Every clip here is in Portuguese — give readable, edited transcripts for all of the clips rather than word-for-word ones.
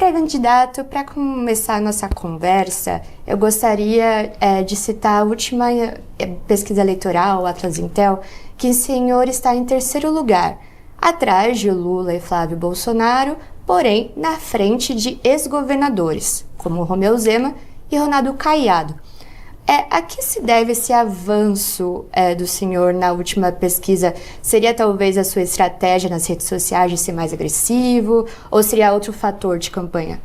Pré-candidato, para começar a nossa conversa, eu gostaria de citar a última pesquisa eleitoral, o Atlas Intel, que o senhor está em terceiro lugar, atrás de Lula e Flávio Bolsonaro, porém na frente de ex-governadores, como Romeu Zema e Ronaldo Caiado. A que se deve esse avanço do senhor na última pesquisa? Seria talvez a sua estratégia nas redes sociais de ser mais agressivo? Ou seria outro fator de campanha?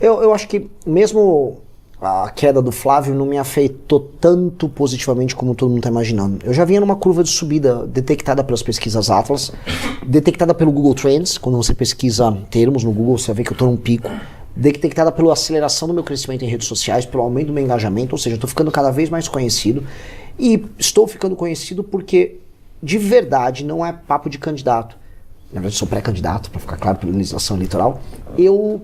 Eu acho que mesmo a queda do Flávio não me afetou tanto positivamente como todo mundo está imaginando. Eu já vinha numa curva de subida detectada pelas pesquisas Atlas, detectada pelo Google Trends. Quando você pesquisa termos no Google, você vai ver que eu estou num pico. Detectada pela aceleração do meu crescimento em redes sociais, pelo aumento do meu engajamento, ou seja, eu estou ficando cada vez mais conhecido. E estou ficando conhecido porque, de verdade, não é papo de candidato. Na verdade, eu sou pré-candidato, para ficar claro, pela legislação eleitoral. Eu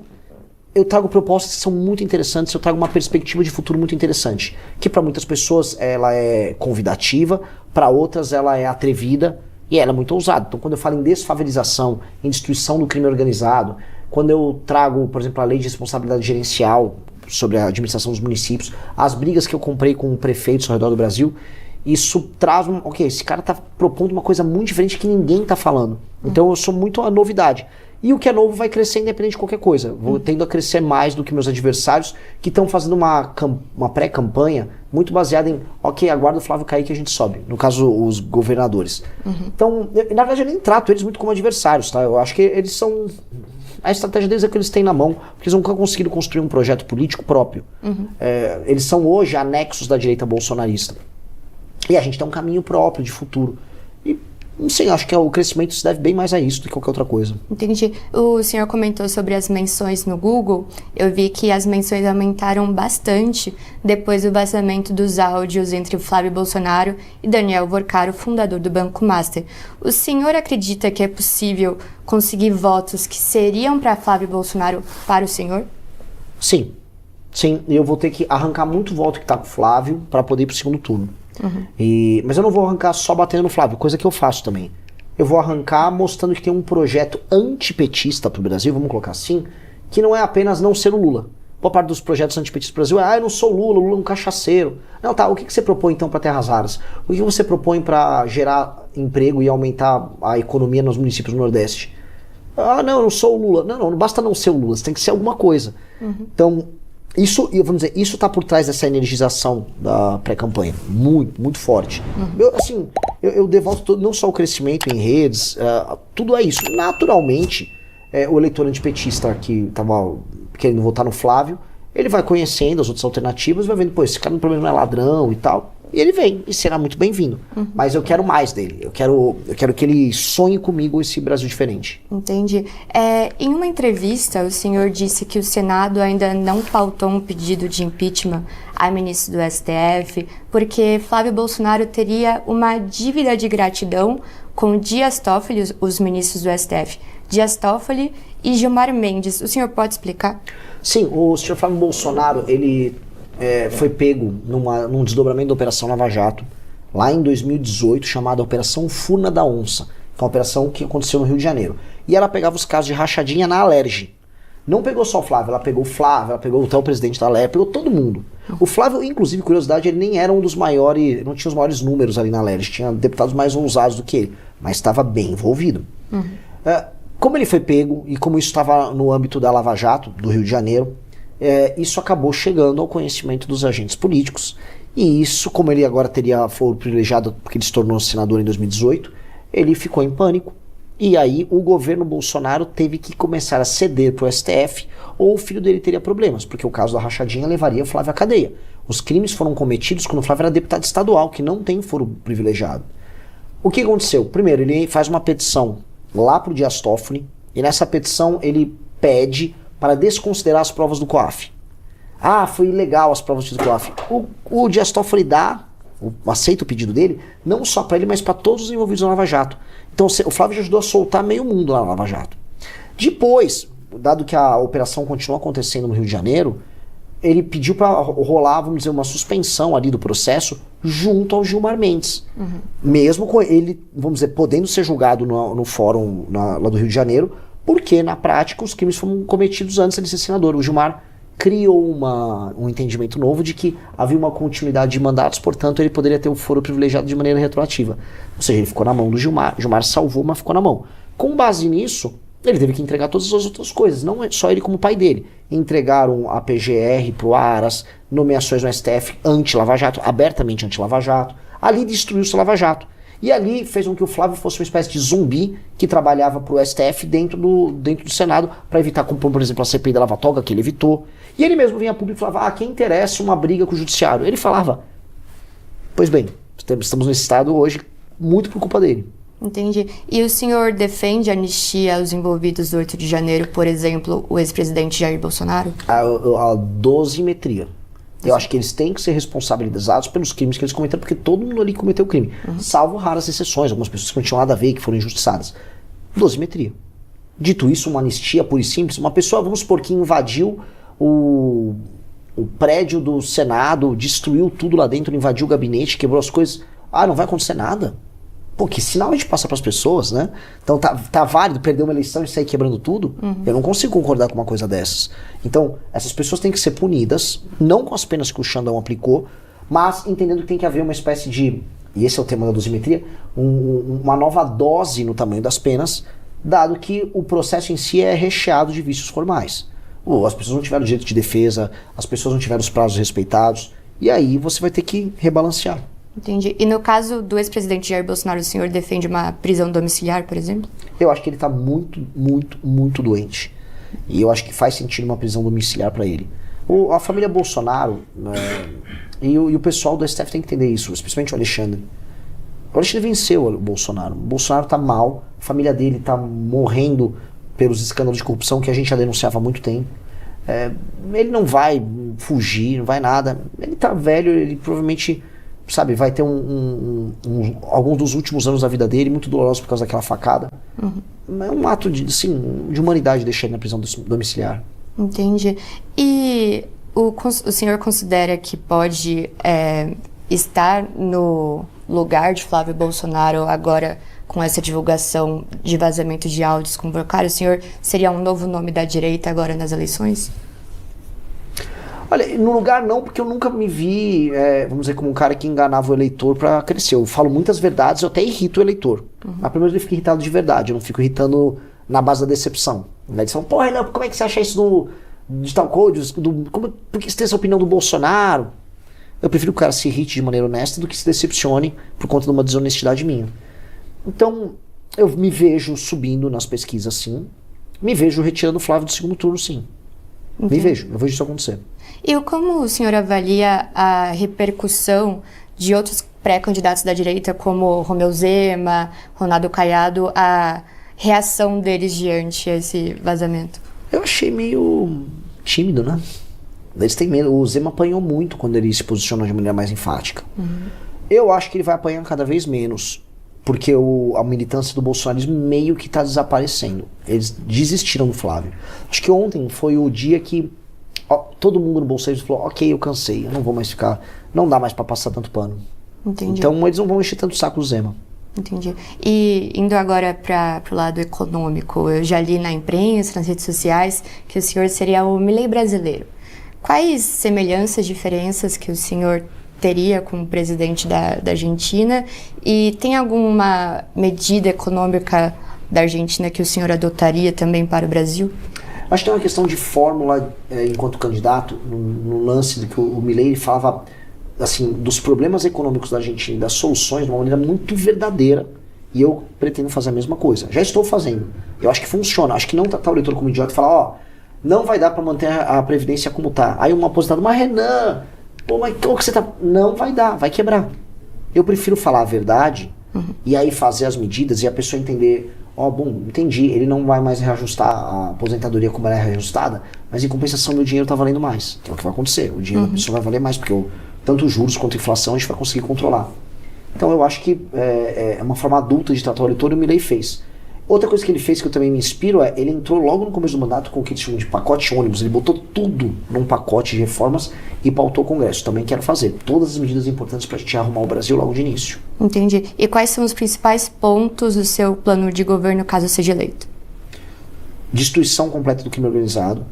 trago propostas que são muito interessantes, eu trago uma perspectiva de futuro muito interessante, que para muitas pessoas ela é convidativa, para outras ela é atrevida e ela é muito ousada. Então, quando eu falo em desfavelização, em destruição do crime organizado, quando eu trago, por exemplo, a lei de responsabilidade gerencial sobre a administração dos municípios, as brigas que eu comprei com prefeitos ao redor do Brasil, isso traz esse cara tá propondo uma coisa muito diferente que ninguém tá falando. Então eu sou muito a novidade. E o que é novo vai crescer independente de qualquer coisa. Vou tendo a crescer mais do que meus adversários que estão fazendo uma pré-campanha muito baseada em, aguarda o Flávio cair que a gente sobe. No caso, os governadores. Então, na verdade, eu nem trato eles muito como adversários, tá? Eu acho que eles são... A estratégia deles é que eles têm na mão, porque eles nunca conseguiram construir um projeto político próprio. Eles são hoje anexos da direita bolsonarista. E a gente tem um caminho próprio de futuro. E, não sei, acho que o crescimento se deve bem mais a isso do que qualquer outra coisa. Entendi. O senhor comentou sobre as menções no Google. Eu vi que as menções aumentaram bastante depois do vazamento dos áudios entre o Flávio Bolsonaro e Daniel Vorcaro, fundador do Banco Master. O senhor acredita que é possível conseguir votos que seriam para Flávio Bolsonaro para o senhor? Sim. Sim, eu vou ter que arrancar muito voto que tá com o Flávio para poder ir pro segundo turno. Mas eu não vou arrancar só batendo no Flávio, coisa que eu faço também. Eu vou arrancar mostrando que tem um projeto antipetista pro Brasil, vamos colocar assim, que não é apenas não ser o Lula. Boa parte dos projetos antipetistas do Brasil é, eu não sou o Lula é um cachaceiro. Não, tá, o que você propõe então para terras raras? O que você propõe para gerar emprego e aumentar a economia nos municípios do Nordeste? Ah, não, eu não sou o Lula. Não basta não ser o Lula, você tem que ser alguma coisa. Então, isso tá por trás dessa energização da pré-campanha, muito forte. Eu devolvo não só o crescimento em redes, tudo é isso. Naturalmente, o eleitor antipetista que estava querendo votar no Flávio, ele vai conhecendo as outras alternativas, vai vendo, esse cara no problema não é ladrão e tal, e ele vem, e será muito bem-vindo. Mas eu quero mais dele, eu quero que ele sonhe comigo esse Brasil diferente. Entendi. Em uma entrevista, o senhor disse que o Senado ainda não pautou um pedido de impeachment a ministro do STF, porque Flávio Bolsonaro teria uma dívida de gratidão com Dias Toffoli, os ministros do STF, Dias Toffoli e Gilmar Mendes. O senhor pode explicar? Sim, o senhor Flávio Bolsonaro, ele foi pego num desdobramento da Operação Lava Jato, lá em 2018, chamada Operação Furna da Onça, que é uma operação que aconteceu no Rio de Janeiro. E ela pegava os casos de rachadinha na Alerj. Não pegou só o Flávio, ela pegou o Flávio, ela pegou até o presidente da Alerj, pegou todo mundo. O Flávio, inclusive, curiosidade, ele nem era um dos maiores, não tinha os maiores números ali na Alerj, tinha deputados mais ousados do que ele, mas estava bem envolvido. Como ele foi pego e como isso estava no âmbito da Lava Jato, do Rio de Janeiro, isso acabou chegando ao conhecimento dos agentes políticos. E isso, como ele agora foi privilegiado porque ele se tornou senador em 2018, ele ficou em pânico. E aí o governo Bolsonaro teve que começar a ceder para o STF, ou o filho dele teria problemas, porque o caso da rachadinha levaria o Flávio à cadeia. Os crimes foram cometidos quando o Flávio era deputado estadual, que não tem foro privilegiado. O que aconteceu? Primeiro, ele faz uma petição lá para o Dias Toffoli, e nessa petição ele pede para desconsiderar as provas do COAF. Foi ilegal as provas do COAF. O Dias Toffoli aceita o pedido dele, não só para ele, mas para todos os envolvidos na Lava Jato. Então o Flávio já ajudou a soltar meio mundo lá na Lava Jato. Depois, dado que a operação continuou acontecendo no Rio de Janeiro, ele pediu para rolar, vamos dizer, uma suspensão ali do processo junto ao Gilmar Mendes. Mesmo com ele, vamos dizer, podendo ser julgado no fórum lá do Rio de Janeiro, porque na prática os crimes foram cometidos antes de ele ser senador. O Gilmar criou um entendimento novo de que havia uma continuidade de mandatos, portanto ele poderia ter o foro privilegiado de maneira retroativa. Ou seja, ele ficou na mão do Gilmar, o Gilmar salvou, mas ficou na mão. Com base nisso, ele teve que entregar todas as outras coisas, não só ele como o pai dele. Entregaram a PGR pro Aras, nomeações no STF anti-Lava Jato, abertamente anti-Lava Jato. Ali destruiu-se o Lava Jato. E ali fez com que o Flávio fosse uma espécie de zumbi que trabalhava pro STF dentro do Senado para evitar, como por exemplo, a CPI da Lava Toga, que ele evitou. E ele mesmo vinha a público e falava, quem interessa uma briga com o judiciário? Ele falava, pois bem, estamos nesse estado hoje muito por culpa dele. Entendi. E o senhor defende a anistia aos envolvidos do 8 de janeiro, por exemplo, o ex-presidente Jair Bolsonaro? A dosimetria. Eu acho que eles têm que ser responsabilizados pelos crimes que eles cometeram, porque todo mundo ali cometeu crime. Salvo raras exceções, algumas pessoas que não tinham nada a ver, que foram injustiçadas. Dosimetria. Dito isso, uma anistia pura e simples, uma pessoa, vamos supor, que invadiu o prédio do Senado, destruiu tudo lá dentro, invadiu o gabinete, quebrou as coisas. Não vai acontecer nada. Pô, que sinal a gente passa para as pessoas, né? Então tá válido perder uma eleição e sair quebrando tudo? Eu não consigo concordar com uma coisa dessas. Então, essas pessoas têm que ser punidas, não com as penas que o Xandão aplicou, mas entendendo que tem que haver uma espécie de, e esse é o tema da dosimetria, uma nova dose no tamanho das penas, dado que o processo em si é recheado de vícios formais. As pessoas não tiveram direito de defesa, as pessoas não tiveram os prazos respeitados, e aí você vai ter que rebalancear. Entendi. E no caso do ex-presidente Jair Bolsonaro, o senhor defende uma prisão domiciliar, por exemplo? Eu acho que ele está muito, muito, muito doente. E eu acho que faz sentido uma prisão domiciliar para ele. A família Bolsonaro e o pessoal do STF tem que entender isso, especialmente o Alexandre. O Alexandre venceu o Bolsonaro. O Bolsonaro está mal, a família dele está morrendo pelos escândalos de corrupção que a gente já denunciava há muito tempo. Ele não vai fugir, não vai nada. Ele está velho, ele provavelmente... sabe, vai ter alguns dos últimos anos da vida dele muito dolorosos por causa daquela facada. É um ato de humanidade deixar ele na prisão domiciliar. Entendi. E o senhor considera que pode estar no lugar de Flávio Bolsonaro agora com essa divulgação de vazamento de áudios convocados? O senhor seria um novo nome da direita agora nas eleições? Olha, no lugar não, porque eu nunca me vi, vamos dizer, como um cara que enganava o eleitor pra crescer. Eu falo muitas verdades, eu até irrito o eleitor. Mas primeiro ele fica irritado de verdade, eu não fico irritando na base da decepção. Eles falam, porra, Renan, como é que você acha isso de tal coisa? Por que você tem essa opinião do Bolsonaro? Eu prefiro que o cara se irrite de maneira honesta do que se decepcione por conta de uma desonestidade minha. Então, eu me vejo subindo nas pesquisas, sim. Me vejo retirando o Flávio do segundo turno, sim. Entendi. Me vejo, eu vejo isso acontecer. E como o senhor avalia a repercussão de outros pré-candidatos da direita, como Romeu Zema, Ronaldo Caiado, a reação deles diante esse vazamento? Eu achei meio tímido, né? Eles têm medo. O Zema apanhou muito quando ele se posicionou de maneira mais enfática. Eu acho que ele vai apanhar cada vez menos, porque a militância do bolsonarismo meio que está desaparecendo. Eles desistiram do Flávio. Acho que ontem foi o dia que todo mundo no bolsonarismo falou, ok, eu cansei, eu não vou mais ficar, não dá mais para passar tanto pano. Entendi. Então eles não vão encher tanto o saco do Zema. Entendi. E indo agora para o lado econômico, eu já li na imprensa, nas redes sociais, que o senhor seria o Milei brasileiro. Quais semelhanças, diferenças que o senhor teria com o presidente da Argentina? E tem alguma medida econômica da Argentina que o senhor adotaria também para o Brasil? Acho que tem uma questão de fórmula enquanto candidato, no lance de que o Milei falava assim, dos problemas econômicos da Argentina e das soluções de uma maneira muito verdadeira, e eu pretendo fazer a mesma coisa. Já estou fazendo. Eu acho que funciona. Acho que não tratar o eleitor como idiota e falar, não vai dar para manter a Previdência como tá. Aí um aposentado, mas Renan, mas como que você tá... Não vai dar, vai quebrar. Eu prefiro falar a verdade e aí fazer as medidas e a pessoa entender, entendi, ele não vai mais reajustar a aposentadoria como ela é reajustada, mas em compensação meu dinheiro tá valendo mais. Que é o que vai acontecer. O dinheiro da pessoa vai valer mais, porque tanto os juros quanto a inflação a gente vai conseguir controlar. Então eu acho que é uma forma adulta de tratar o eleitor e o Milei fez. Outra coisa que ele fez que eu também me inspiro ele entrou logo no começo do mandato com o que eles chamam de pacote ônibus. Ele botou tudo num pacote de reformas e pautou o Congresso. Também quero fazer todas as medidas importantes para a gente arrumar o Brasil logo de início. Entendi. E quais são os principais pontos do seu plano de governo caso seja eleito? destruição completa do crime organizado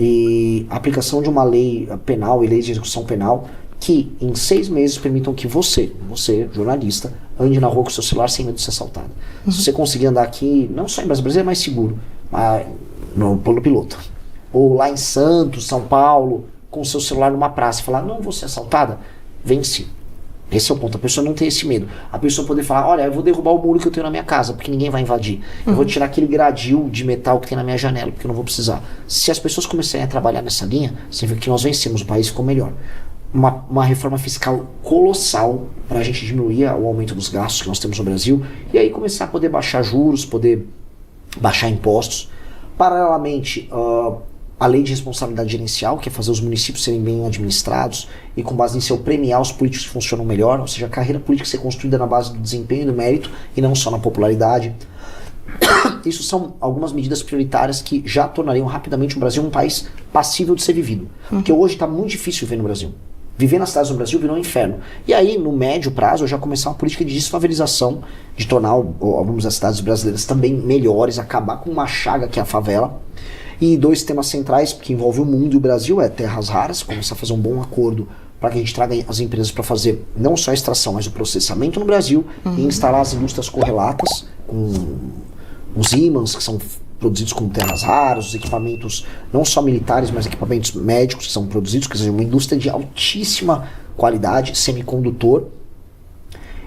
e aplicação de uma lei penal e lei de execução penal que em 6 meses permitam que você, jornalista, ande na rua com seu celular sem medo de ser assaltado. Se você conseguir andar aqui, não só em Brasília, é mais seguro, mas no plano piloto. Ou lá em Santos, São Paulo, com seu celular numa praça e falar, não vou ser assaltada, vence. Esse é o ponto, a pessoa não tem esse medo. A pessoa poder falar, olha, eu vou derrubar o muro que eu tenho na minha casa, porque ninguém vai invadir. Eu vou tirar aquele gradil de metal que tem na minha janela, porque eu não vou precisar. Se as pessoas começarem a trabalhar nessa linha, significa que nós vencemos, o país ficou melhor. Uma reforma fiscal colossal para a gente diminuir o aumento dos gastos que nós temos no Brasil e aí começar a poder baixar juros, poder baixar impostos. Paralelamente, a lei de responsabilidade gerencial, que é fazer os municípios serem bem administrados e com base nisso eu premiar os políticos que funcionam melhor, ou seja, a carreira política ser construída na base do desempenho e do mérito e não só na popularidade. Isso são algumas medidas prioritárias que já tornariam rapidamente o Brasil um país passível de ser vivido. Porque hoje está muito difícil viver no Brasil. Viver nas cidades do Brasil virou um inferno. E aí, no médio prazo, já começar uma política de desfavelização, de tornar algumas das cidades brasileiras também melhores, acabar com uma chaga que é a favela. E 2 temas centrais que envolvem o mundo e o Brasil é terras raras, começar a fazer um bom acordo para que a gente traga as empresas para fazer não só a extração, mas o processamento no Brasil e instalar as indústrias correlatas com os ímãs, que são produzidos com terras raras, os equipamentos não só militares, mas equipamentos médicos que são produzidos, quer dizer, uma indústria de altíssima qualidade, semicondutor,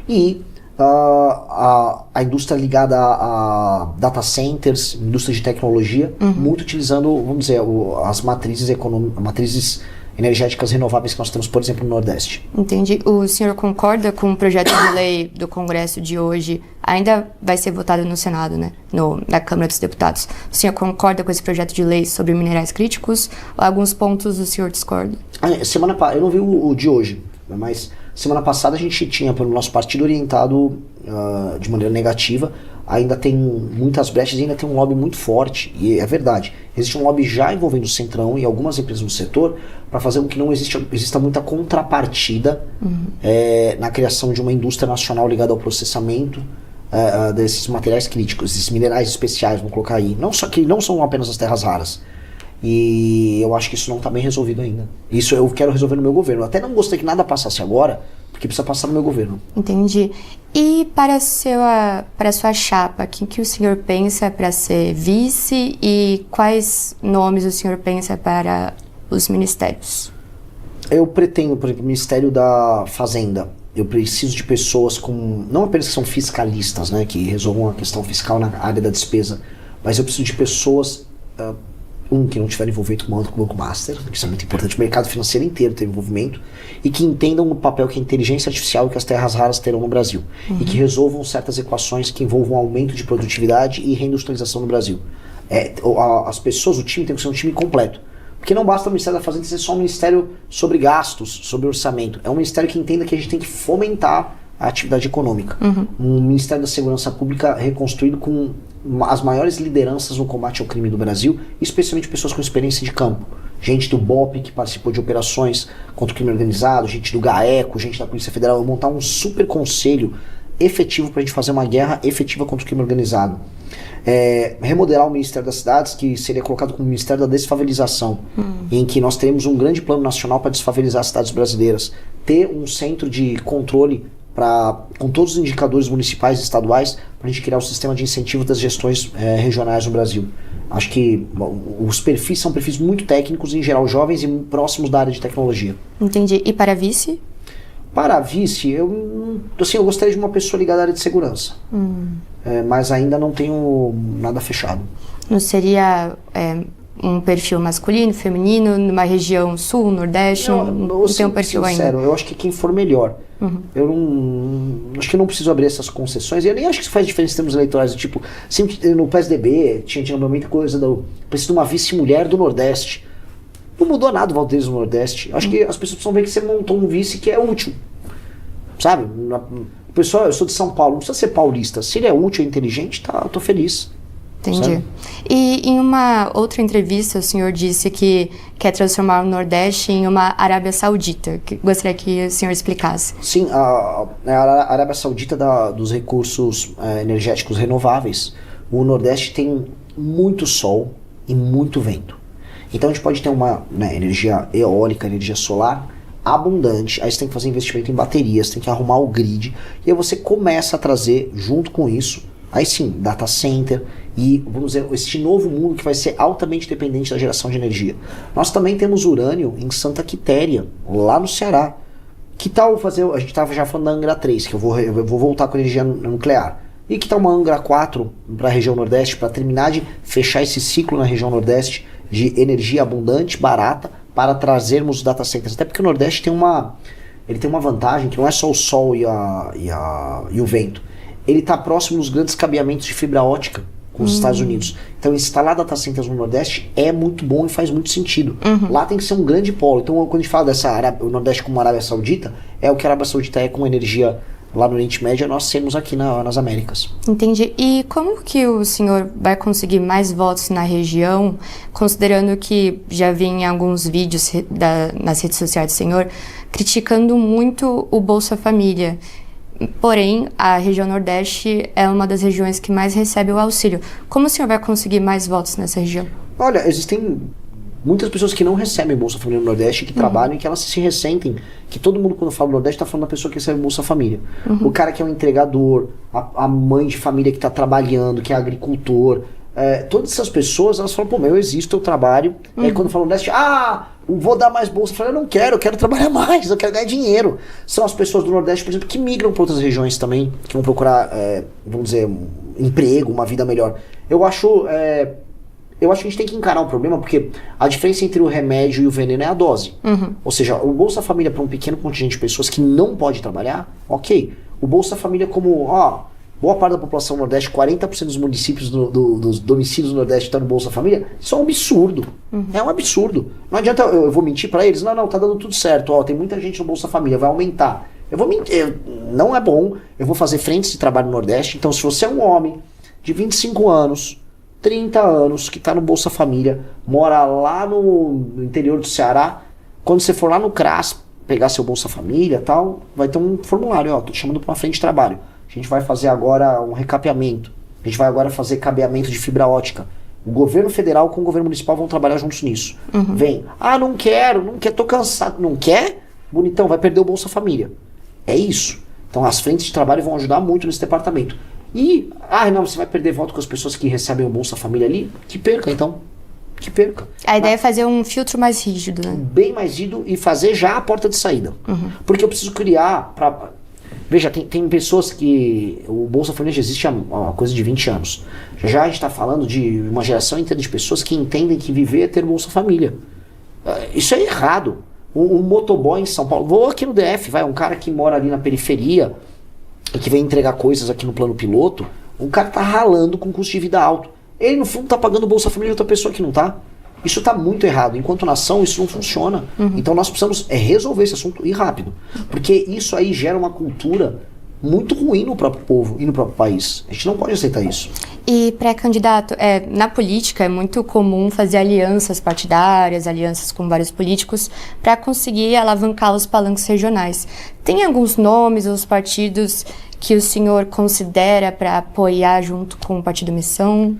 e a indústria ligada a data centers, indústria de tecnologia, muito utilizando, vamos dizer, as matrizes energéticas renováveis que nós temos, por exemplo, no Nordeste. Entendi. O senhor concorda com o projeto de lei do Congresso de hoje? Ainda vai ser votado no Senado, né? Na Câmara dos Deputados. O senhor concorda com esse projeto de lei sobre minerais críticos? Ou alguns pontos o senhor discorda? Eu não vi o de hoje, mas semana passada a gente tinha, pelo nosso partido, orientado de maneira negativa. Ainda tem muitas brechas e ainda tem um lobby muito forte, e é verdade. Existe um lobby já envolvendo o Centrão e algumas empresas no setor para fazer com que não exista muita contrapartida na criação de uma indústria nacional ligada ao processamento desses materiais críticos, esses minerais especiais, vamos colocar aí. Que não são apenas as terras raras. E eu acho que isso não está bem resolvido ainda. Isso eu quero resolver no meu governo. Eu até não gostei que nada passasse agora, porque precisa passar no meu governo. Entendi. E para a sua chapa, quem que o senhor pensa para ser vice e quais nomes o senhor pensa para os ministérios? Eu pretendo, por exemplo, o Ministério da Fazenda. Eu preciso de pessoas não apenas que são fiscalistas, né, que resolvam a questão fiscal na área da despesa, mas eu preciso de pessoas que não estiver envolvido com o Banco Master, que isso é muito importante, o mercado financeiro inteiro ter envolvimento, e que entendam o papel que a inteligência artificial e que as terras raras terão no Brasil, e que resolvam certas equações que envolvam aumento de produtividade e reindustrialização no Brasil. As pessoas, o time tem que ser um time completo, porque não basta o Ministério da Fazenda ser só um ministério sobre gastos, sobre orçamento, é um ministério que entenda que a gente tem que fomentar a atividade econômica. Um Ministério da Segurança Pública reconstruído com as maiores lideranças no combate ao crime do Brasil, especialmente pessoas com experiência de campo. Gente do BOP, que participou de operações contra o crime organizado, gente do GAECO, gente da Polícia Federal. Montar um super conselho efetivo para a gente fazer uma guerra efetiva contra o crime organizado. Remodelar o Ministério das Cidades, que seria colocado como Ministério da Desfavelização, em que nós teremos um grande plano nacional para desfavelizar as cidades brasileiras. Ter um centro de controle com todos os indicadores municipais e estaduais, para a gente criar o sistema de incentivo das gestões regionais no Brasil. Acho que os perfis são perfis muito técnicos, em geral jovens e próximos da área de tecnologia. Entendi. E para vice? Para vice, eu gostaria de uma pessoa ligada à área de segurança. Mas ainda não tenho nada fechado. Não seria um perfil masculino, feminino, numa região sul, nordeste? Não tem um perfil sincero, ainda? Eu acho que quem for melhor. Eu acho que não preciso abrir essas concessões, e eu nem acho que isso faz diferença em termos eleitorais, tipo, sempre no PSDB tinha normalmente coisa preciso de uma vice-mulher do Nordeste. Não mudou nada o voto deles no Nordeste. Acho que as pessoas precisam ver que você montou um vice que é útil, sabe? Pessoal, eu sou de São Paulo, não precisa ser paulista, se ele é útil e inteligente, eu tô feliz. Entendi. Sabe? E em uma outra entrevista, o senhor disse que quer transformar o Nordeste em uma Arábia Saudita. Gostaria que o senhor explicasse. Sim, a Arábia Saudita dos recursos energéticos renováveis. O Nordeste tem muito sol e muito vento. Então a gente pode ter uma, né, energia eólica, energia solar abundante. Aí você tem que fazer investimento em baterias, tem que arrumar o grid. E aí você começa a trazer, junto com isso, aí sim, data center e, vamos dizer, este novo mundo que vai ser altamente dependente da geração de energia. Nós também temos urânio em Santa Quitéria, lá no Ceará. Que tal fazer, a gente estava já falando da Angra 3, que eu vou voltar com energia nuclear. E que tal uma Angra 4 para a região Nordeste, para terminar de fechar esse ciclo na região Nordeste de energia abundante, barata, para trazermos data centers. Até porque o Nordeste tem uma vantagem que não é só o sol e o vento. Ele está próximo dos grandes cabeamentos de fibra ótica com os Estados Unidos. Então instalar data centers no Nordeste é muito bom e faz muito sentido. Lá tem que ser um grande polo. Então quando a gente fala o Nordeste como Arábia Saudita, é o que a Arábia Saudita é com energia lá no Oriente Médio, nós sermos aqui nas Américas. Entendi. E como que o senhor vai conseguir mais votos na região, considerando que já vi em alguns vídeos nas redes sociais do senhor, criticando muito o Bolsa Família? Porém, a região Nordeste é uma das regiões que mais recebe o auxílio. Como o senhor vai conseguir mais votos nessa região? Olha, existem muitas pessoas que não recebem Bolsa Família no Nordeste, que trabalham e que elas se ressentem, que todo mundo quando fala do Nordeste está falando da pessoa que recebe Bolsa Família. O cara que é um entregador, a mãe de família que está trabalhando, que é agricultor, todas essas pessoas, elas falam, pô, eu existo, eu trabalho. E aí quando falam Nordeste, vou dar mais bolsa. Eu falo, eu quero trabalhar mais, eu quero ganhar dinheiro. São as pessoas do Nordeste, por exemplo, que migram para outras regiões também, que vão procurar, vamos dizer, um emprego, uma vida melhor. Eu acho que a gente tem que encarar o problema, porque a diferença entre o remédio e o veneno é a dose. Ou seja, o Bolsa Família para um pequeno contingente de pessoas que não pode trabalhar, ok. O Bolsa Família como, boa parte da população do Nordeste, 40% dos municípios dos domicílios do Nordeste estão no Bolsa Família, isso é um absurdo. É um absurdo. Não adianta eu vou mentir para eles, não, tá dando tudo certo, tem muita gente no Bolsa Família, vai aumentar. Eu vou mentir, não é bom, eu vou fazer frentes de trabalho no Nordeste, então se você é um homem de 25 anos, 30 anos, que está no Bolsa Família, mora lá no interior do Ceará, quando você for lá no CRAS, pegar seu Bolsa Família e tal, vai ter um formulário, tô te chamando para uma frente de trabalho. A gente vai fazer agora um recapeamento. A gente vai agora fazer cabeamento de fibra ótica. O governo federal com o governo municipal vão trabalhar juntos nisso. Vem, não quero, tô cansado. Não quer? Bonitão, vai perder o Bolsa Família. É isso. Então as frentes de trabalho vão ajudar muito nesse departamento. E, não, você vai perder voto com as pessoas que recebem o Bolsa Família ali? Que perca, então. Que perca. A ideia é fazer um filtro mais rígido, né? Bem mais rígido e fazer já a porta de saída. Porque eu preciso criar... Veja, tem pessoas que... O Bolsa Família já existe há uma coisa de 20 anos. Já a gente está falando de uma geração inteira de pessoas que entendem que viver é ter Bolsa Família. Isso é errado. Um motoboy em São Paulo... Vou aqui no DF, um cara que mora ali na periferia e que vem entregar coisas aqui no plano piloto, um cara tá ralando com custo de vida alto. Ele, no fundo, tá pagando Bolsa Família de outra pessoa que não tá. Isso tá muito errado. Enquanto nação, isso não funciona. Então nós precisamos resolver esse assunto e rápido. Porque isso aí gera uma cultura muito ruim no próprio povo e no próprio país. A gente não pode aceitar isso. E, pré-candidato, na política é muito comum fazer alianças partidárias, alianças com vários políticos, para conseguir alavancar os palanques regionais. Tem alguns nomes ou partidos que o senhor considera para apoiar junto com o Partido Missão?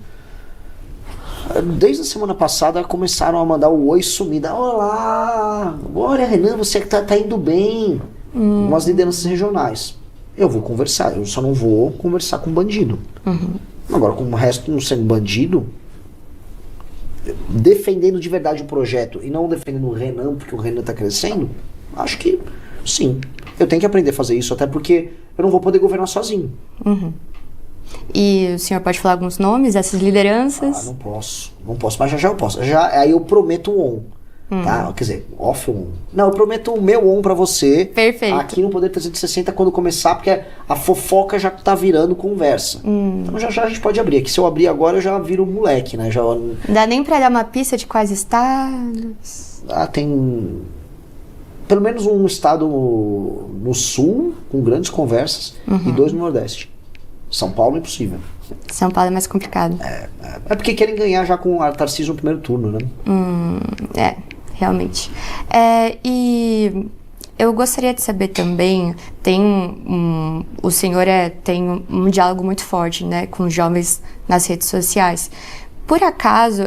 Desde a semana passada começaram a mandar o oi sumida. Olá! Olha, Renan, você que tá indo bem. Umas lideranças regionais. Eu vou conversar, eu só não vou conversar com bandido. Agora, com o resto não sendo bandido, defendendo de verdade o projeto e não defendendo o Renan porque o Renan tá crescendo, acho que sim. Eu tenho que aprender a fazer isso, até porque eu não vou poder governar sozinho. E o senhor pode falar alguns nomes dessas lideranças? Não posso, mas já eu posso. Aí eu prometo um on. Tá? Quer dizer, off on. Não, eu prometo o meu on pra você. Perfeito. Aqui no Poder 360 quando começar, porque a fofoca já tá virando conversa. Então já a gente pode abrir. Aqui se eu abrir agora eu já viro moleque, né? Não dá nem pra dar uma pista de quais estados? Tem pelo menos um estado no sul com grandes conversas e 2 no Nordeste. São Paulo é impossível. São Paulo é mais complicado. É porque querem ganhar já com a Tarcísio no primeiro turno, né? Realmente. E eu gostaria de saber também, o senhor tem um diálogo muito forte, né, com os jovens nas redes sociais. Por acaso,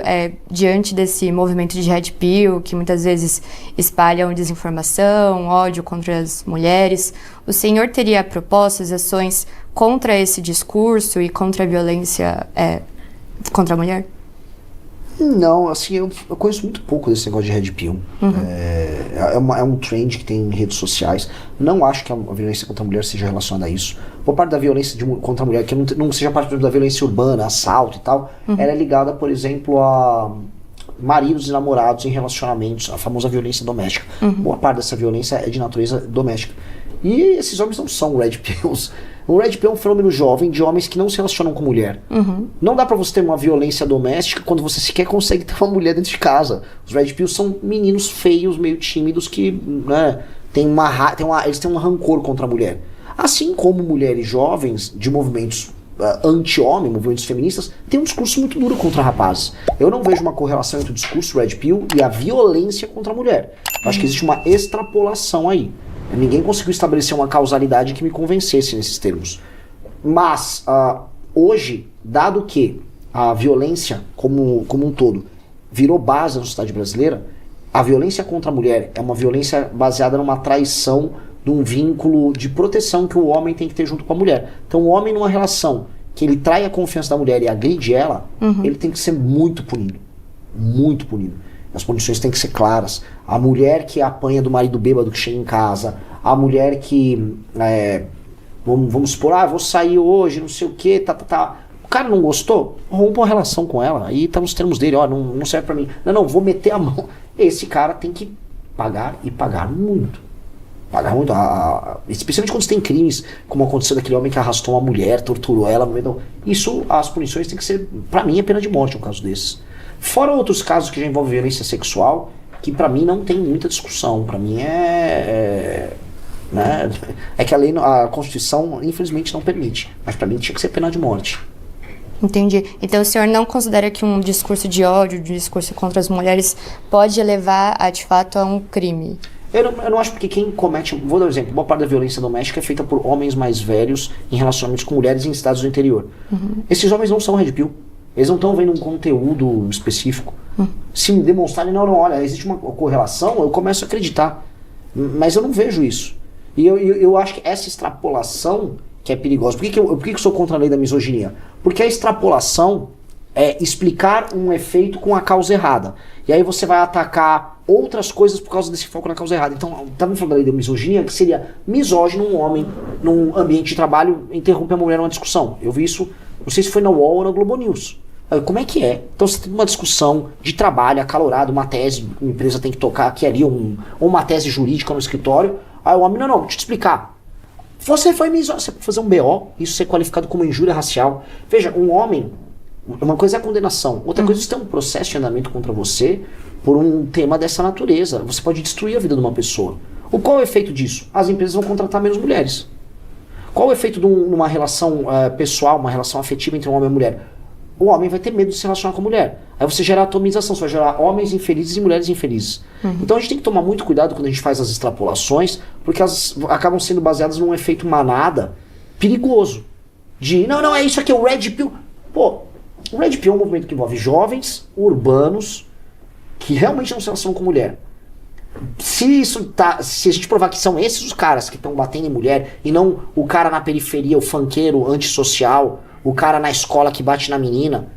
diante desse movimento de Red Pill, que muitas vezes espalham desinformação, ódio contra as mulheres, o senhor teria propostas, ações contra esse discurso e contra a violência contra a mulher? Não, assim, eu conheço muito pouco desse negócio de Red Pill. É um trend que tem em redes sociais. Não acho que a violência contra a mulher seja relacionada a isso. Boa parte da violência contra a mulher, que não seja parte, por exemplo, da violência urbana, assalto e tal, ela é ligada, por exemplo, a maridos e namorados em relacionamentos, a famosa violência doméstica. Boa parte dessa violência é de natureza doméstica. E esses homens não são Red Pills. O Red Pill é um fenômeno jovem de homens que não se relacionam com mulher. Não dá pra você ter uma violência doméstica quando você sequer consegue ter uma mulher dentro de casa. Os Red Pills são meninos feios, meio tímidos, que né, eles têm um rancor contra a mulher. Assim como mulheres jovens de movimentos anti-homem, movimentos feministas, têm um discurso muito duro contra rapazes. Eu não vejo uma correlação entre o discurso Red Pill e a violência contra a mulher. Eu acho que existe uma extrapolação aí. Ninguém conseguiu estabelecer uma causalidade que me convencesse nesses termos. Mas, hoje, dado que a violência como um todo virou base na sociedade brasileira, a violência contra a mulher é uma violência baseada numa traição de um vínculo de proteção que o homem tem que ter junto com a mulher. Então, o homem, numa relação que ele trai a confiança da mulher e agride ela, ele tem que ser muito punido. Muito punido. As punições têm que ser claras. A mulher que apanha do marido bêbado que chega em casa, a mulher que, vamos supor, vou sair hoje, não sei o que, o cara não gostou, rompa uma relação com ela, aí tá nos termos dele, não serve pra mim, não, vou meter a mão. Esse cara tem que pagar e pagar muito. Pagar muito, especialmente quando você tem crimes, como aconteceu daquele homem que arrastou uma mulher, torturou ela no meio do... Isso, as punições têm que ser, pra mim, é pena de morte um caso desses. Fora outros casos que já envolvem violência sexual, que pra mim não tem muita discussão. Pra mim né, é que a Constituição, infelizmente, não permite. Mas pra mim tinha que ser pena de morte. Entendi. Então o senhor não considera que um discurso de ódio, um discurso contra as mulheres, pode levar, de fato, a um crime? Eu não acho, porque quem comete... Vou dar um exemplo. Boa parte da violência doméstica é feita por homens mais velhos em relacionamentos com mulheres em estados do interior. Esses homens não são Red Pill. Eles não estão vendo um conteúdo específico. Se me demonstrarem, olha, existe uma correlação, eu começo a acreditar. Mas eu não vejo isso. E eu acho que essa extrapolação que é perigosa. Por que eu sou contra a lei da misoginia? Porque a extrapolação é explicar um efeito com a causa errada. E aí você vai atacar outras coisas por causa desse foco na causa errada. Então, estamos falando da lei da misoginia, que seria misógino um homem num ambiente de trabalho interromper a mulher numa discussão. Eu vi isso, não sei se foi na UOL ou na Globo News. Como é que é? Então você tem uma discussão de trabalho acalorado, uma tese, uma empresa tem que tocar aqui ali, ou uma tese jurídica no escritório. Aí o homem, não, deixa eu te explicar. Você foi misógino, você pode fazer um BO, isso ser qualificado como injúria racial. Veja, um homem, uma coisa é a condenação, outra coisa é você ter um processo de andamento contra você por um tema dessa natureza. Você pode destruir a vida de uma pessoa. Qual é o efeito disso? As empresas vão contratar menos mulheres. Qual é o efeito de uma relação pessoal, uma relação afetiva entre um homem e uma mulher? O homem vai ter medo de se relacionar com a mulher. Aí você gera atomização, você vai gerar homens infelizes e mulheres infelizes. Então a gente tem que tomar muito cuidado quando a gente faz as extrapolações, porque elas acabam sendo baseadas num efeito manada perigoso. Não, é isso aqui, o Red Pill. Pô, o Red Pill é um movimento que envolve jovens, urbanos, que realmente não se relacionam com mulher. Se a gente provar que são esses os caras que estão batendo em mulher, e não o cara na periferia, o funkeiro antissocial, o cara na escola que bate na menina,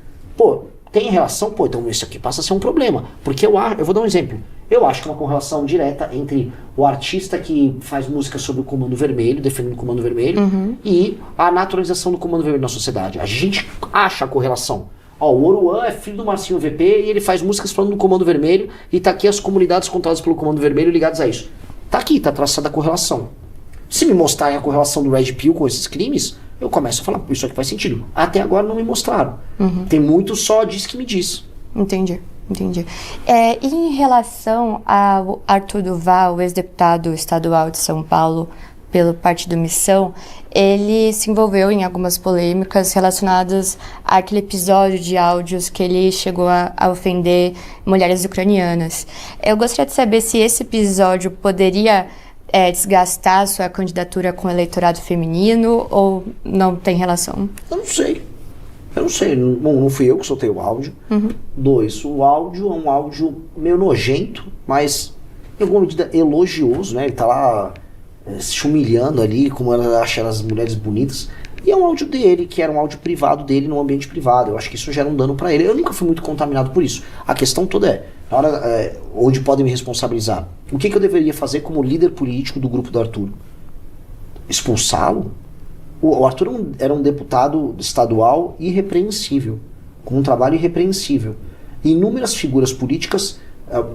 tem relação? Então isso aqui passa a ser um problema. Porque eu vou dar um exemplo. Eu acho que é uma correlação direta entre o artista que faz música sobre o Comando Vermelho, defendendo o Comando Vermelho, e a naturalização do Comando Vermelho na sociedade. A gente acha a correlação. O Oruan é filho do Marcinho VP e ele faz músicas falando do Comando Vermelho, e tá aqui as comunidades controladas pelo Comando Vermelho ligadas a isso. Tá aqui, tá traçada a correlação. Se me mostrarem a correlação do Red Pill com esses crimes, eu começo a falar, isso aqui faz sentido. Até agora não me mostraram. Tem muito só diz que me diz. Entendi. Em relação ao Arthur Duval, o ex-deputado estadual de São Paulo pelo Partido Missão, ele se envolveu em algumas polêmicas relacionadas àquele episódio de áudios que ele chegou a ofender mulheres ucranianas. Eu gostaria de saber se esse episódio poderia desgastar sua candidatura com o eleitorado feminino ou não tem relação? Eu não sei. Eu não sei, não fui eu que soltei o áudio. 2, o áudio é um áudio meio nojento, mas em alguma medida elogioso, né? Ele tá lá se humilhando ali, como ela acha as mulheres bonitas. E é um áudio dele, que era um áudio privado dele, num ambiente privado. Eu acho que isso gera um dano pra ele. Eu nunca fui muito contaminado por isso. A questão toda na hora onde podem me responsabilizar. O que eu deveria fazer como líder político do grupo do Arthur? Expulsá-lo? O Arthur era um deputado estadual irrepreensível, com um trabalho irrepreensível. E inúmeras figuras políticas,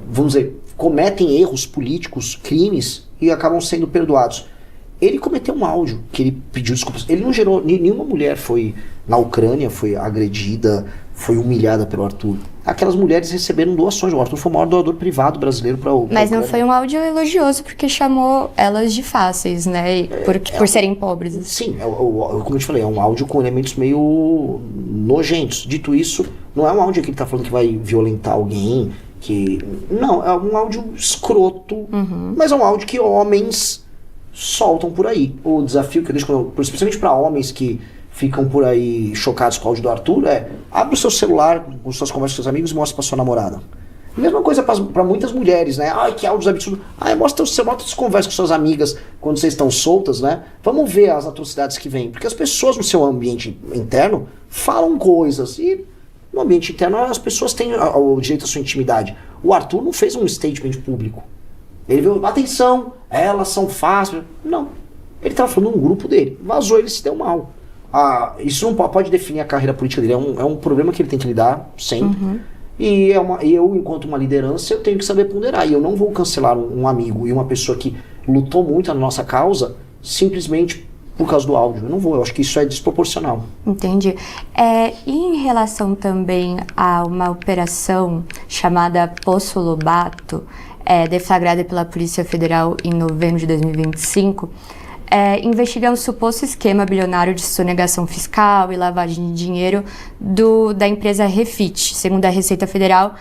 vamos dizer, cometem erros políticos, crimes, e acabam sendo perdoados. Ele cometeu um áudio que ele pediu desculpas. Ele não gerou... Nenhuma mulher foi na Ucrânia, foi agredida, foi humilhada pelo Arthur. Aquelas mulheres receberam doações. O Arthur foi o maior doador privado brasileiro para o... Mas não foi um áudio elogioso, porque chamou elas de fáceis, né? Por serem pobres. Sim, como eu te falei, é um áudio com elementos meio nojentos. Dito isso, não é um áudio que ele tá falando que vai violentar alguém, que... Não, é um áudio escroto, mas é um áudio que homens soltam por aí. O desafio que eu deixo, especialmente para homens que ficam por aí chocados com o áudio do Arthur, abre o seu celular com suas conversas com seus amigos e mostra pra sua namorada. Mesma coisa para muitas mulheres, né? Ai, que áudios absurdos. Mostra as conversas com suas amigas quando vocês estão soltas, né? Vamos ver as atrocidades que vêm. Porque as pessoas no seu ambiente interno falam coisas. E no ambiente interno as pessoas têm o direito à sua intimidade. O Arthur não fez um statement público. Ele viu, atenção, elas são fáceis. Não. Ele estava falando num grupo dele. Vazou, ele se deu mal. Isso não pode definir a carreira política dele. É um problema que ele tem que lidar sempre. E eu, enquanto uma liderança, eu tenho que saber ponderar. E eu não vou cancelar um amigo e uma pessoa que lutou muito na nossa causa simplesmente por causa do áudio. Eu não vou. Eu acho que isso é desproporcional. Entendi. E em relação também a uma operação chamada Poço Lobato, deflagrada pela Polícia Federal em novembro de 2025, investiga um suposto esquema bilionário de sonegação fiscal e lavagem de dinheiro da empresa Refit. Segundo a Receita Federal,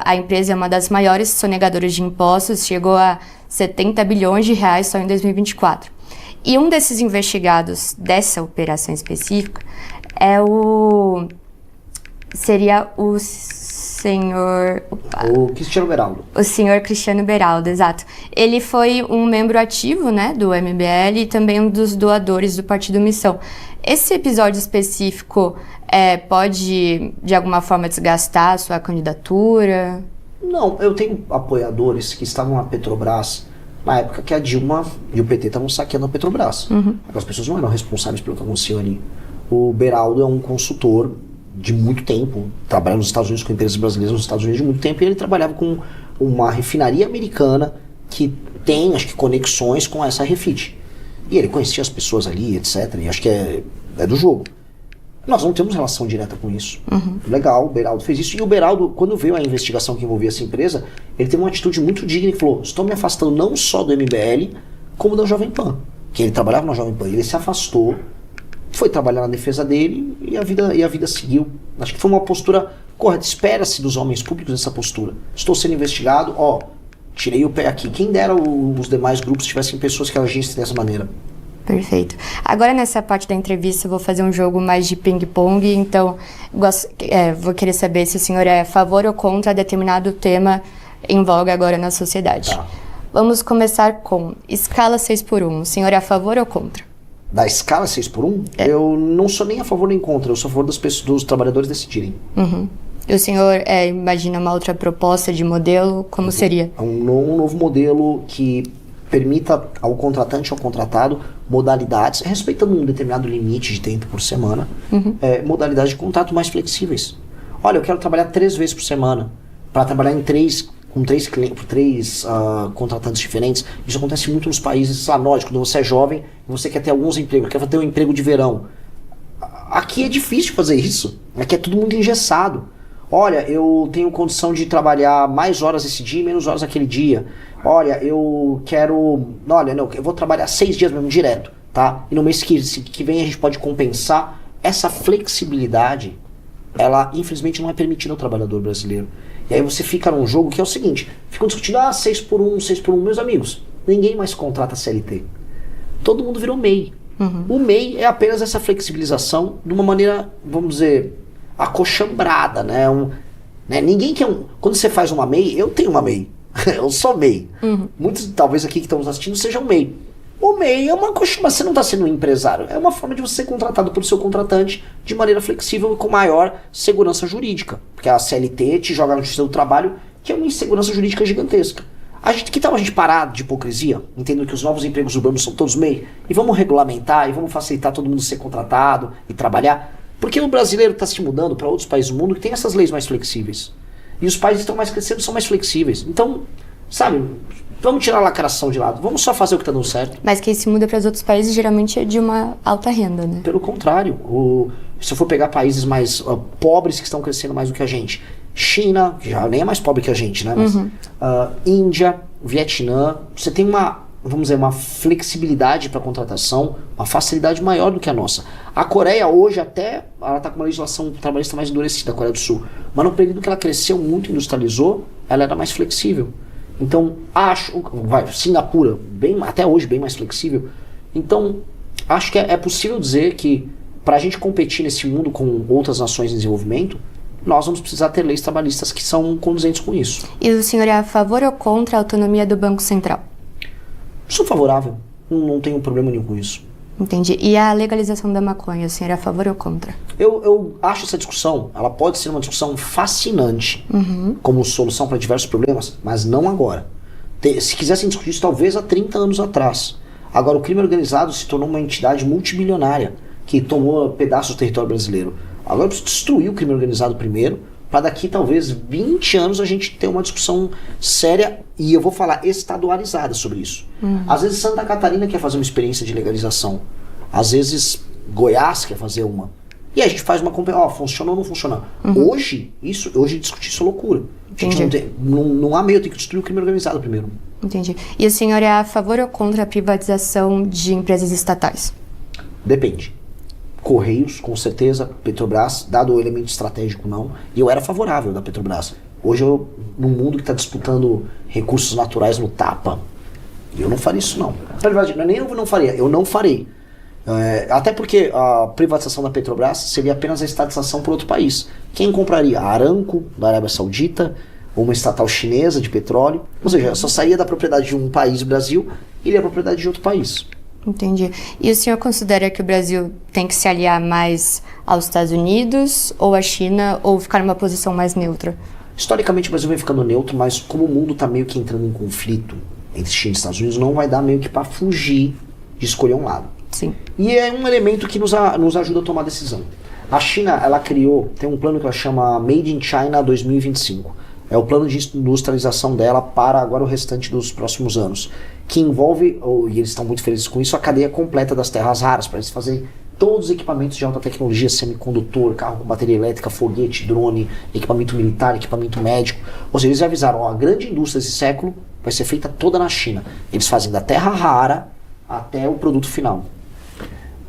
a empresa é uma das maiores sonegadoras de impostos, chegou a 70 bilhões de reais só em 2024. E um desses investigados dessa operação específica seria o senhor... O Cristiano Beraldo. O senhor Cristiano Beraldo, exato. Ele foi um membro ativo, né, do MBL e também um dos doadores do Partido Missão. Esse episódio específico pode, de alguma forma, desgastar a sua candidatura? Não, eu tenho apoiadores que estavam na Petrobras na época que a Dilma e o PT estavam saqueando a Petrobras. As pessoas não eram responsáveis pelo que aconteceu ali. O Beraldo é um consultor de muito tempo, trabalha nos Estados Unidos com empresas brasileiras nos Estados Unidos de muito tempo, e ele trabalhava com uma refinaria americana que tem, acho que, conexões com essa Refit. E ele conhecia as pessoas ali, etc. E acho que é do jogo. Nós não temos relação direta com isso. Legal, o Beraldo fez isso. E o Beraldo, quando veio a investigação que envolvia essa empresa, ele teve uma atitude muito digna e falou: estou me afastando não só do MBL, como da Jovem Pan. Que ele trabalhava na Jovem Pan. Ele se afastou, foi trabalhar na defesa dele e a vida seguiu. Acho que foi uma postura correta. Espera-se dos homens públicos essa postura. Estou sendo investigado, tirei o pé aqui. Quem dera os demais grupos tivessem pessoas que agissem dessa maneira. Perfeito. Agora, nessa parte da entrevista, eu vou fazer um jogo mais de ping-pong, então vou querer saber se o senhor é a favor ou contra determinado tema em voga agora na sociedade. Tá. Vamos começar com escala 6x1. O senhor é a favor ou contra? Da escala 6x1? Eu não sou nem a favor nem contra, eu sou a favor dos trabalhadores decidirem. E o senhor imagina uma outra proposta de modelo? Como seria? Um novo modelo que permita ao contratante ou ao contratado modalidades, respeitando um determinado limite de tempo por semana, modalidades de contrato mais flexíveis. Olha, eu quero trabalhar 3 vezes por semana, para trabalhar com três contratantes diferentes. Isso acontece muito nos países nórdicos, quando você é jovem e você quer ter alguns empregos, quer ter um emprego de verão. Aqui é difícil fazer isso, aqui é tudo muito engessado. Olha, eu tenho condição de trabalhar mais horas esse dia e menos horas aquele dia. Olha, eu vou trabalhar 6 dias mesmo direto, tá? E no mês que vem a gente pode compensar. Essa flexibilidade, ela infelizmente não é permitida ao trabalhador brasileiro. E aí você fica num jogo que é o seguinte, ficam discutindo, 6x1, meus amigos, ninguém mais contrata CLT. Todo mundo virou MEI. O MEI é apenas essa flexibilização de uma maneira, vamos dizer, acochambrada, né? Ninguém quer Quando você faz uma MEI, eu tenho uma MEI. Eu sou MEI. Muitos, talvez aqui que estão nos assistindo, sejam MEI. O MEI é uma coxinha, você não está sendo um empresário. É uma forma de você ser contratado pelo seu contratante de maneira flexível e com maior segurança jurídica. Porque a CLT te joga na justiça do trabalho, que é uma insegurança jurídica gigantesca. Que tal a gente parar de hipocrisia, entendendo que os novos empregos urbanos são todos MEI, e vamos regulamentar, e vamos facilitar todo mundo ser contratado e trabalhar? Porque o brasileiro está se mudando para outros países do mundo que tem essas leis mais flexíveis. E os países que estão mais crescendo são mais flexíveis. Então, sabe, vamos tirar a lacração de lado, vamos só fazer o que está dando certo. Mas quem se muda para os outros países geralmente é de uma alta renda, né? Pelo contrário, se eu for pegar países mais pobres que estão crescendo mais do que a gente, China, que já nem é mais pobre que a gente, né? Mas, Índia, Vietnã, você tem vamos dizer, uma flexibilidade para contratação, uma facilidade maior do que a nossa. A Coreia hoje até, ela está com uma legislação trabalhista mais endurecida, a Coreia do Sul. Mas no período que ela cresceu muito, industrializou, ela era mais flexível. Então, Singapura, até hoje bem mais flexível. Então, acho que é possível dizer que para a gente competir nesse mundo com outras nações em desenvolvimento, nós vamos precisar ter leis trabalhistas que são condizentes com isso. E o senhor é a favor ou contra a autonomia do Banco Central? Sou favorável, não tenho problema nenhum com isso. Entendi. E a legalização da maconha, o senhor é a favor ou contra? Eu acho essa discussão, ela pode ser uma discussão fascinante como solução para diversos problemas, mas não agora. Se quisessem discutir isso talvez há 30 anos atrás. Agora o crime organizado se tornou uma entidade multibilionária que tomou pedaços do território brasileiro. Agora precisa destruir o crime organizado primeiro, para daqui talvez 20 anos a gente ter uma discussão séria, e eu vou falar estadualizada sobre isso. Às vezes Santa Catarina quer fazer uma experiência de legalização, às vezes Goiás quer fazer uma, e a gente faz uma comparação, funciona ou não funciona. Hoje discutir isso é loucura. A gente não há meio, tem que destruir o crime organizado primeiro. Entendi. E o senhor é a favor ou contra a privatização de empresas estatais? Depende. Correios, com certeza, Petrobras, dado o elemento estratégico não, e eu era favorável da Petrobras. Hoje, num mundo que está disputando recursos naturais no tapa, eu não faria isso não. Eu não farei. Até porque a privatização da Petrobras seria apenas a estatização por outro país. Quem compraria? A Aramco, da Arábia Saudita, ou uma estatal chinesa de petróleo. Ou seja, só saía da propriedade de um país, o Brasil, e iria a propriedade de outro país. Entendi. E o senhor considera que o Brasil tem que se aliar mais aos Estados Unidos ou à China, ou ficar numa posição mais neutra? Historicamente o Brasil vem ficando neutro, mas como o mundo está meio que entrando em conflito entre China e Estados Unidos, não vai dar meio que para fugir de escolher um lado. Sim. E é um elemento que nos ajuda a tomar decisão. A China, ela tem um plano que ela chama Made in China 2025. É o plano de industrialização dela para agora o restante dos próximos anos, que envolve, e eles estão muito felizes com isso, a cadeia completa das terras raras, para eles fazerem todos os equipamentos de alta tecnologia, semicondutor, carro com bateria elétrica, foguete, drone, equipamento militar, equipamento médico. Ou seja, eles avisaram, a grande indústria desse século vai ser feita toda na China. Eles fazem da terra rara até o produto final.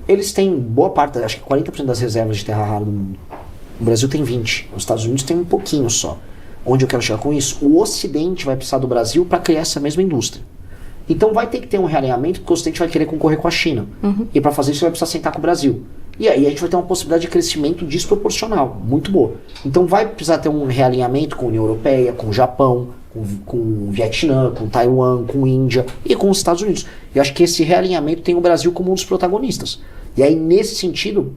Eles têm boa parte, acho que 40% das reservas de terra rara do mundo. O Brasil tem 20%, os Estados Unidos tem um pouquinho só. Onde eu quero chegar com isso? O Ocidente vai precisar do Brasil para criar essa mesma indústria. Então vai ter que ter um realinhamento, porque o Ocidente vai querer concorrer com a China. E para fazer isso vai precisar sentar com o Brasil. E aí a gente vai ter uma possibilidade de crescimento desproporcional, muito boa. Então vai precisar ter um realinhamento com a União Europeia, com o Japão, com o Vietnã, com Taiwan, com a Índia e com os Estados Unidos. E eu acho que esse realinhamento tem o Brasil como um dos protagonistas. E aí nesse sentido,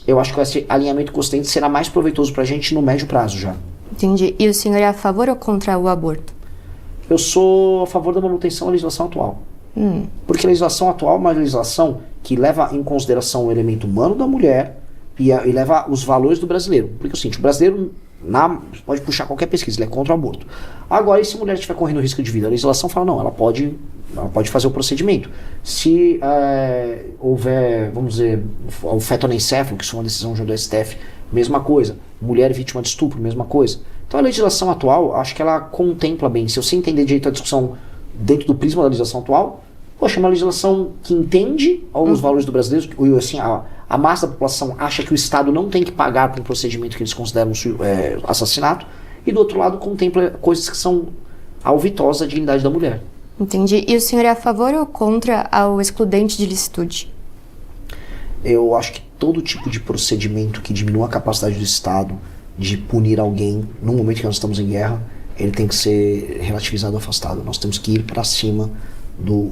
eu acho que esse alinhamento com o Ocidente será mais proveitoso para a gente no médio prazo já. Entendi. E o senhor é a favor ou contra o aborto? Eu sou a favor da manutenção da legislação atual. Porque a legislação atual é uma legislação que leva em consideração o elemento humano da mulher e leva os valores do brasileiro. Porque é o seguinte, o brasileiro pode puxar qualquer pesquisa, ele é contra o aborto. Agora, e se a mulher estiver correndo risco de vida? A legislação fala, não, ela pode fazer o procedimento. Se houver, vamos dizer, o feto anencefalo, que isso é uma decisão já do STF, mesma coisa. Mulher vítima de estupro, mesma coisa. Então a legislação atual, acho que ela contempla bem. Se você entender direito a discussão dentro do prisma da legislação atual, poxa, é uma legislação que entende os valores do brasileiro. Assim, a massa da população acha que o Estado não tem que pagar por um procedimento que eles consideram assassinato. E do outro lado contempla coisas que são alvitosas da dignidade da mulher. Entendi. E o senhor é a favor ou contra ao excludente de licitude? Eu acho que todo tipo de procedimento que diminua a capacidade do Estado de punir alguém no momento que nós estamos em guerra, ele tem que ser relativizado, afastado. Nós temos que ir para cima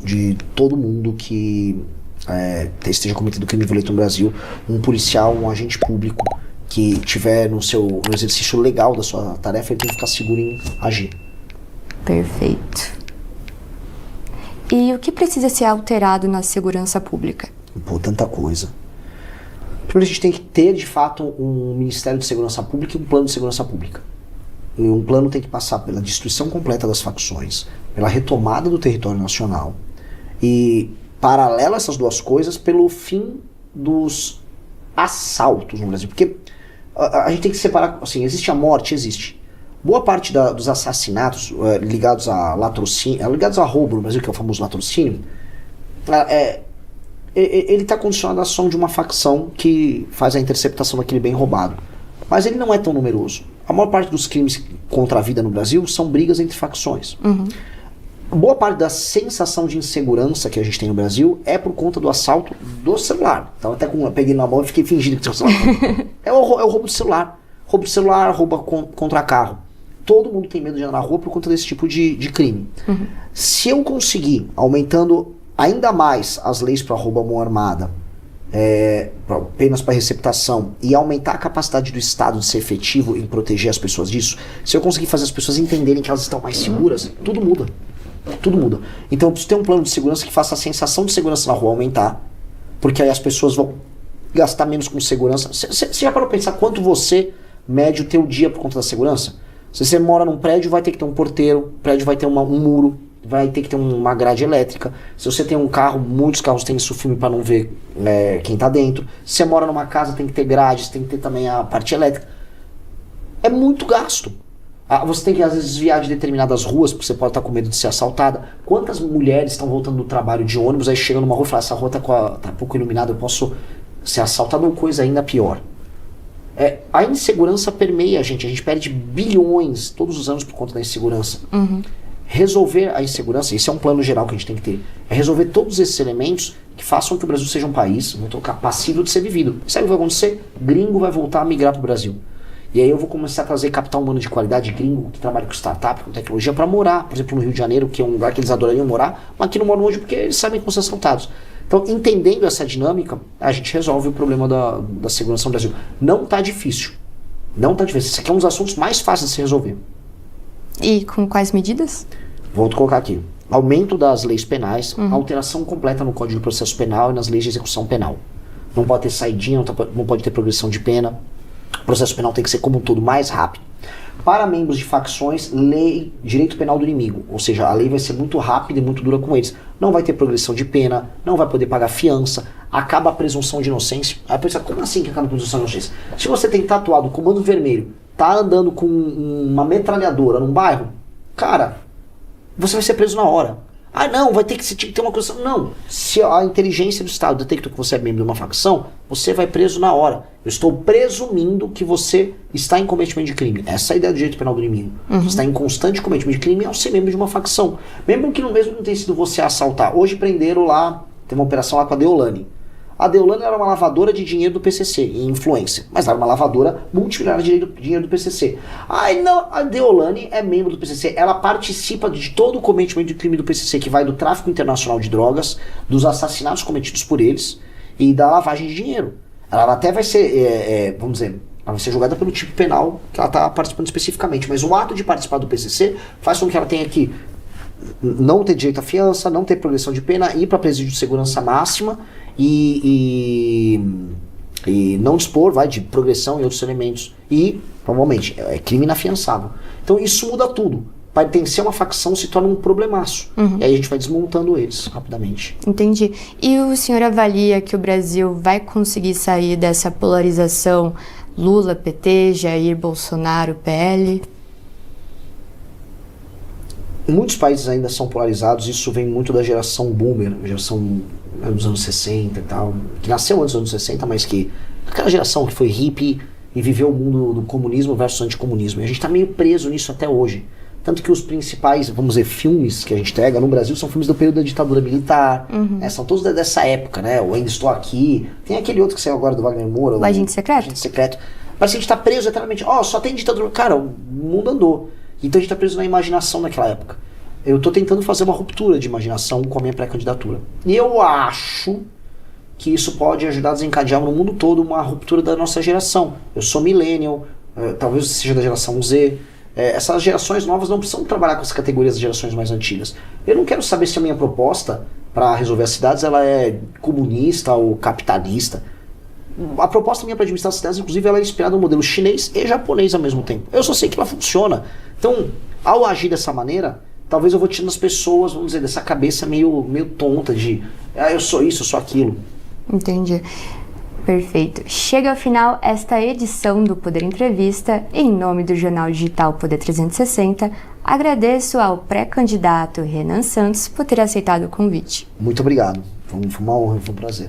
de todo mundo que esteja cometendo crime violento no Brasil. Um policial, um agente público que tiver no exercício legal da sua tarefa, ele tem que ficar seguro em agir. Perfeito. E o que precisa ser alterado na segurança pública? Pô, tanta coisa. Primeiro, a gente tem que ter, de fato, um Ministério de Segurança Pública e um plano de segurança pública. E um plano tem que passar pela destruição completa das facções, pela retomada do território nacional e, paralelo a essas duas coisas, pelo fim dos assaltos no Brasil. Porque a gente tem que separar, assim, existe a morte, existe. Boa parte dos assassinatos ligados a latrocínio, ligados a roubo no Brasil, que é o famoso latrocínio, ele está condicionado à ação de uma facção que faz a interceptação daquele bem roubado. Mas ele não é tão numeroso. A maior parte dos crimes contra a vida no Brasil são brigas entre facções. Boa parte da sensação de insegurança que a gente tem no Brasil é por conta do assalto do celular. Então, até peguei na mão e fiquei fingindo que tinha celular. É o roubo de celular. Roubo de celular, roubo contra carro. Todo mundo tem medo de andar na rua por conta desse tipo de crime. Se eu conseguir, aumentando ainda mais as leis para roubo à mão armada, penas para receptação, e aumentar a capacidade do Estado de ser efetivo em proteger as pessoas disso, se eu conseguir fazer as pessoas entenderem que elas estão mais seguras, tudo muda. Tudo muda. Então eu preciso ter um plano de segurança que faça a sensação de segurança na rua aumentar, porque aí as pessoas vão gastar menos com segurança. Você já parou para pensar quanto você mede o teu dia por conta da segurança? Se você mora num prédio, vai ter que ter um porteiro, o prédio vai ter um muro, vai ter que ter uma grade elétrica. Se você tem um carro, muitos carros têm isso filme para não ver quem está dentro. Se você mora numa casa, tem que ter grades, tem que ter também a parte elétrica. É muito gasto. Você tem que às vezes desviar de determinadas ruas, porque você pode estar com medo de ser assaltada. Quantas mulheres estão voltando do trabalho de ônibus, aí chegam numa rua e falam, essa rua tá pouco iluminada, eu posso ser assaltado, ou coisa ainda pior. A insegurança permeia a gente perde bilhões todos os anos por conta da insegurança. Resolver a insegurança, esse é um plano geral que a gente tem que ter, é resolver todos esses elementos que façam que o Brasil seja um país, vou tocar, passível de ser vivido. Sabe o que vai acontecer? Gringo vai voltar a migrar para o Brasil. E aí eu vou começar a trazer capital humano de qualidade, gringo, que trabalha com startup, com tecnologia, para morar, por exemplo, no Rio de Janeiro, que é um lugar que eles adorariam morar, mas aqui não moram hoje porque eles sabem que vão ser assaltados. Então, entendendo essa dinâmica, a gente resolve o problema da segurança no Brasil. Não está difícil. Não está difícil. Esse aqui é um dos assuntos mais fáceis de se resolver. E com quais medidas? Vou colocar aqui. Aumento das leis penais, alteração completa no Código de Processo Penal e nas leis de execução penal. Não pode ter saidinha, não pode ter progressão de pena. O processo penal tem que ser, como um todo, mais rápido. Para membros de facções, lei, direito penal do inimigo. Ou seja, a lei vai ser muito rápida e muito dura com eles. Não vai ter progressão de pena, não vai poder pagar fiança, acaba a presunção de inocência. Aí a pessoa, como assim que acaba a presunção de inocência? Se você tem tatuado o Comando Vermelho, tá andando com uma metralhadora num bairro, cara, você vai ser preso na hora. Ah, não, vai ter que ter uma coisa. Não. Se a inteligência do Estado detecta que você é membro de uma facção, você vai preso na hora. Eu estou presumindo que você está em cometimento de crime. Essa é a ideia do direito penal do inimigo. Você está em constante cometimento de crime ao ser membro de uma facção. Mesmo que mesmo não tenha sido você a assaltar. Hoje prenderam lá, tem uma operação lá com a Deolane. A Deolane era uma lavadora de dinheiro do PCC, em influência. Mas era uma lavadora multimilionária de dinheiro do PCC. Aí não, a Deolane é membro do PCC. Ela participa de todo o cometimento de crime do PCC, que vai do tráfico internacional de drogas, dos assassinatos cometidos por eles e da lavagem de dinheiro. Ela até vai ser, vamos dizer, ela vai ser julgada pelo tipo penal que ela está participando especificamente. Mas o ato de participar do PCC faz com que ela tenha que não ter direito à fiança, não ter progressão de pena, ir para presídio de segurança máxima e não dispor, de progressão e outros elementos. E, provavelmente, é crime inafiançável. Então isso muda tudo. Pertencer a uma facção se torna um problemaço. E aí a gente vai desmontando eles rapidamente. Entendi. E o senhor avalia que o Brasil vai conseguir sair dessa polarização Lula, PT, Jair, Bolsonaro, PL? Muitos países ainda são polarizados, isso vem muito da geração boomer, geração dos anos 60 e tal, que nasceu antes dos anos 60, mas que aquela geração que foi hippie e viveu o mundo do comunismo versus anticomunismo. E a gente está meio preso nisso até hoje. Tanto que os principais, vamos dizer, filmes que a gente pega no Brasil são filmes do período da ditadura militar, são todos dessa época, né? O Ainda Estou Aqui, tem aquele outro que saiu agora do Wagner Moura. O Agente Secreto? Agente Secreto. Parece que a gente tá preso eternamente. Só tem ditadura. Cara, o mundo andou. Então a gente tá preso na imaginação daquela época. Eu tô tentando fazer uma ruptura de imaginação com a minha pré-candidatura. E eu acho que isso pode ajudar a desencadear no mundo todo uma ruptura da nossa geração. Eu sou millennial, talvez seja da geração Z. Essas gerações novas não precisam trabalhar com as categorias das gerações mais antigas. Eu não quero saber se a minha proposta para resolver as cidades ela é comunista ou capitalista. A proposta minha para administrar as cidades, inclusive, ela é inspirada no modelo chinês e japonês ao mesmo tempo. Eu só sei que ela funciona. Então, ao agir dessa maneira, talvez eu vou tirando as pessoas, vamos dizer, dessa cabeça meio tonta de eu sou isso, eu sou aquilo. Entendi. Perfeito. Chega ao final esta edição do Poder Entrevista. Em nome do jornal digital Poder 360, agradeço ao pré-candidato Renan Santos por ter aceitado o convite. Muito obrigado. Foi uma honra, foi um prazer.